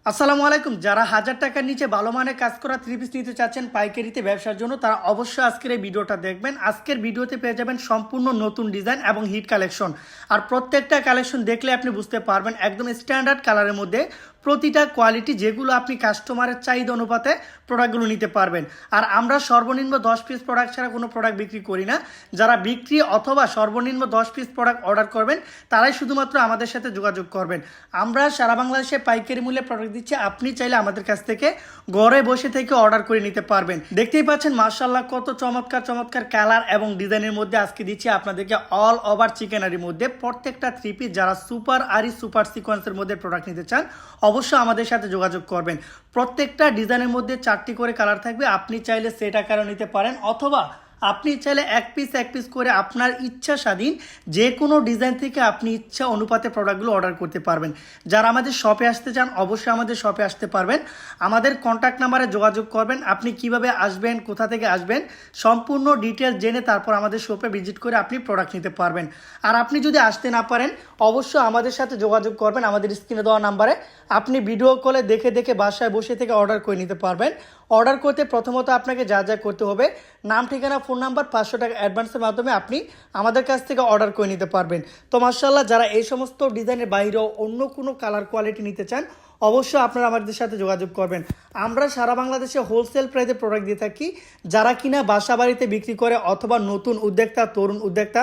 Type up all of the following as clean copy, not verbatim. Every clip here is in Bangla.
আসসালামু আলাইকুম। যারা 1000 টাকার নিচে ভালো মানের কাজ করা থ্রি পিস নিতে চাচ্ছেন পাইকারিতে ব্যবসার জন্য, তারা অবশ্যই আজকের এই ভিডিওটা দেখবেন। আজকের ভিডিওতে পেয়ে যাবেন সম্পূর্ণ নতুন ডিজাইন এবং হিট কালেকশন। আর প্রত্যেকটা কালেকশন দেখলে আপনি বুঝতে পারবেন একদম স্ট্যান্ডার্ড কালারের মধ্যে প্রতিটা কোয়ালিটি, যেগুলো আপনি কাস্টমারের চাহিদা অনুপাতে প্রোডাক্টগুলো নিতে পারবেন। আর আমরা সর্বনিম্ন 10 পিস প্রোডাক্ট ছাড়া কোনো প্রোডাক্ট বিক্রি করি না। যারা বিক্রি অথবা সর্বনিম্ন 10 পিস প্রোডাক্ট অর্ডার করবেন তারাই শুধুমাত্র আমাদের সাথে যোগাযোগ করবেন। আমরা সারা বাংলাদেশে পাইকারি মূল্যে প্রোডাক্ট দিচ্ছি। আপনি চাইলে আমাদের কাছ থেকে ঘরে বসে থেকে অর্ডার করে নিতে পারবেন। দেখতেই পাচ্ছেন মাশাআল্লাহ কত চমৎকার চমৎকার কালার এবং ডিজাইনের মধ্যে আজকে দিচ্ছি আপনাদেরকে অল ওভার চিকেনারির মধ্যে প্রত্যেকটা থ্রি পিস। যারা সুপার আরি সুপার সিকোয়েন্সের মধ্যে প্রোডাক্ট নিতে চান অবশ্যই আমাদের সাথে যোগাযোগ করবেন। প্রত্যেকটা ডিজাইনের মধ্যে 4টি করে কালার থাকবে। আপনি চাইলে সেট আকারেও নিতে পারেন, অথবা আপনি চাইলে এক পিস করে আপনার ইচ্ছা স্বাধীন যে কোনো ডিজাইন থেকে আপনি ইচ্ছা অনুপাতে প্রোডাক্টগুলো অর্ডার করতে পারবেন। যারা আমাদের শপে আসতে চান অবশ্যই আমাদের শপে আসতে পারবেন। আমাদের কন্ট্যাক্ট নাম্বারে যোগাযোগ করবেন। আপনি কিভাবে আসবেন, কোথা থেকে আসবেন, সম্পূর্ণ ডিটেলস জেনে তারপর আমাদের শপে ভিজিট করে আপনি প্রোডাক্ট নিতে পারবেন। আর আপনি যদি আসতে না পারেন অবশ্যই আমাদের সাথে যোগাযোগ করবেন। আমাদের স্ক্রিনে দেওয়া নাম্বারে আপনি ভিডিও কলে দেখে বাসায় বসে থেকে অর্ডার করে নিতে পারবেন। অর্ডার করতে প্রথমত আপনাকে যা করতে হবে, নাম, ঠিকানা, ফোন নাম্বার, 500 টাকা অ্যাডভান্সের মাধ্যমে আপনি আমাদের কাছ থেকে অর্ডার করে নিতে পারবেন। তো মাশাআল্লাহ, যারা এই সমস্ত ডিজাইনের বাইরেও অন্য কোনো কালার কোয়ালিটি নিতে চান অবশ্যই আপনারা আমাদের সাথে যোগাযোগ করবেন। আমরা সারা বাংলাদেশে হোলসেল প্রাইসে প্রোডাক্ট দিয়ে থাকি। যারা কিনা বাসা বাড়িতে বিক্রি করে অথবা নতুন উদ্যোক্তা, তরুণ উদ্যোক্তা,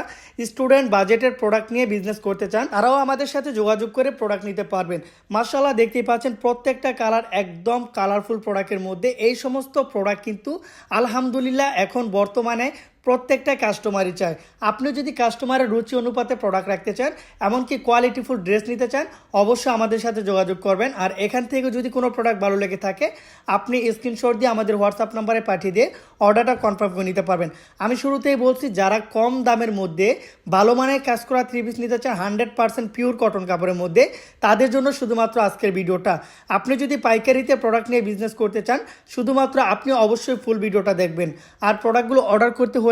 স্টুডেন্ট বাজেটের প্রোডাক্ট নিয়ে বিজনেস করতে চান তারাও আমাদের সাথে যোগাযোগ করে প্রোডাক্ট নিতে পারবেন। মাশাআল্লাহ, দেখতেই পাচ্ছেন প্রত্যেকটা কালার একদম কালারফুল প্রোডাক্টের মধ্যে। এই সমস্ত প্রোডাক্ট কিন্তু আলহামদুলিল্লাহ এখন বর্তমানে প্রত্যেকটা কাস্টমারই চায়। আপনি যদি কাস্টমারের রুচি অনুপাতে প্রোডাক্ট রাখতে চান, এমনকি কোয়ালিটিফুল ড্রেস নিতে চান, অবশ্যই আমাদের সাথে যোগাযোগ করবেন। আর এখান থেকে যদি কোনো প্রোডাক্ট ভালো লেগে থাকে আপনি স্ক্রিনশট দিয়ে আমাদের হোয়াটসঅ্যাপ নাম্বারে পাঠিয়ে দিয়ে অর্ডারটা কনফার্ম করে নিতে পারবেন। আমি শুরুতেই বলছি, যারা কম দামের মধ্যে ভালো মানের কাজ করা থ্রি পিস নিতে চান 100% পিওর কটন কাপড়ের মধ্যে, তাদের জন্য শুধুমাত্র আজকের ভিডিওটা। আপনি যদি পাইকারিতে প্রোডাক্ট নিয়ে বিজনেস করতে চান শুধুমাত্র আপনি অবশ্যই ফুল ভিডিওটা দেখবেন। আর প্রোডাক্টগুলো অর্ডার করতে হলে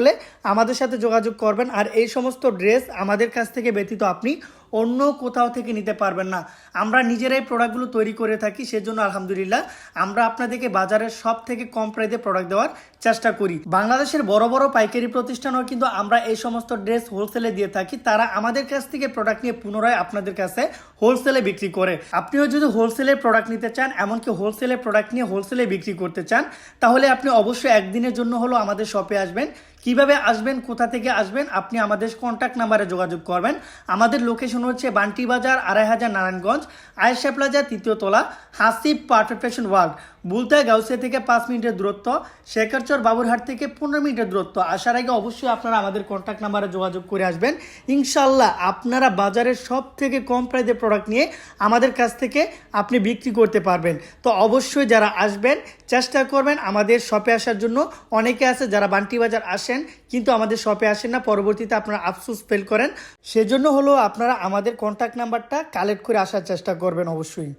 আমাদের সাথে যোগাযোগ করবেন। আর এই সমস্ত ড্রেস আমাদের কাছ থেকে ব্যতীত আপনি অন্য কোথাও থেকে নিতে পারবেন না। আমরা নিজেরাই প্রোডাক্টগুলো তৈরি করে থাকি, সেজন্য আলহামদুলিল্লাহ আমরা আপনাদেরকে বাজারের সব থেকে কম প্রাইসে প্রোডাক্ট দেওয়ার চেষ্টা করি। বাংলাদেশের বড় বড় পাইকারি প্রতিষ্ঠানও কিন্তু আমরা এই সমস্ত ড্রেস হোলসেলে দিয়ে থাকি। তারা আমাদের কাছ থেকে প্রোডাক্ট নিয়ে পুনরায় আপনাদের কাছে হোলসেলে বিক্রি করে। আপনিও যদি হোলসেলে প্রোডাক্ট নিতে চান, এমনকি হোলসেলে প্রোডাক্ট নিয়ে হোলসেলে বিক্রি করতে চান, তাহলে আপনি অবশ্যই একদিনের জন্য হলো আমাদের শপে আসবেন। কিভাবে আসবেন, কোথা থেকে আসবেন, আপনি আমাদের কন্ট্যাক্ট নাম্বারে যোগাযোগ করবেন। আমাদের লোকেশন হচ্ছে বান্টি বাজার, 2500 নারায়ণগঞ্জ, আয়েশা প্লাজা, 3য় তলা, Hasib perfect fashion world. বুলতা Gausia থেকে 5 মিনিটের দূরত্ব, শেখারচর বাবুরহাট থেকে 15 মিনিটের দূরত্ব। আসার আগে অবশ্যই আপনারা আমাদের কন্ট্যাক্ট নাম্বারে যোগাযোগ করে আসবেন। ইনশাল্লাহ আপনারা বাজারের সব থেকে কম প্রাইসে প্রোডাক্ট নিয়ে আমাদের কাছ থেকে আপনি বিক্রি করতে পারবেন। তো অবশ্যই যারা আসবেন চেষ্টা করবেন আমাদের শপে আসার জন্য। অনেকে আছে যারা বান্টি বাজার আসেন কিন্তু আমাদের শপে আসেন না, পরবর্তীতে আপনারা আফসোস ফেল করেন। সেজন্য হলো আপনারা আমাদের কন্ট্যাক্ট নাম্বারটা কালেক্ট করে আসার চেষ্টা করবেন অবশ্যই।